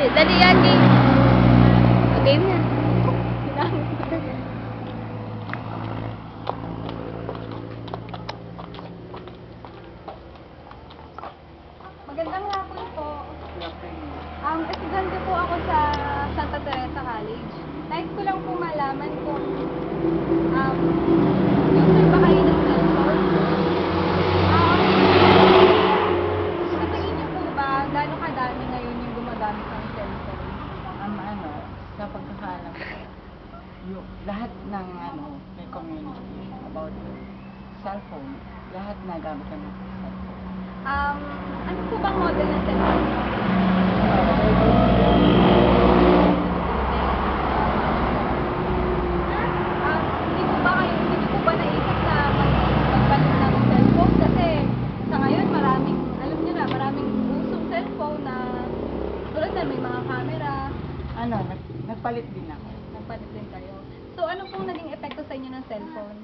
Dali yan, game. Game na. Magandang hapon po. Estudyante po ako sa Santa Teresa College. Nais ko lang po malaman kung user ba kayo ng cellphone? Sa tingin niyo po ba, gano'ng kadami ngayon yung gumagamit ng cellphone? Sa pagkakaalam ko, yung lahat ng may communication about cellphone, lahat na gamit ng cellphone. Ano po bang model ng cellphone? Hindi po ba naisip na magpalit ng cellphone? Kasi sa ngayon maraming, alam niyo na, maraming usong cellphone na tulad na may mga camera. Nagpalit din ako. Nagpalit din kayo. So ano pong naging epekto sa inyo ng cellphone?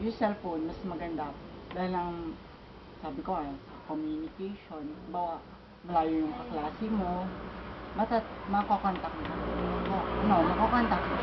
Yung cellphone, mas maganda. Dahil ang, sabi ko communication. Bawa, malayo yung kaklase mo, makokontak mo. Makokontak mo.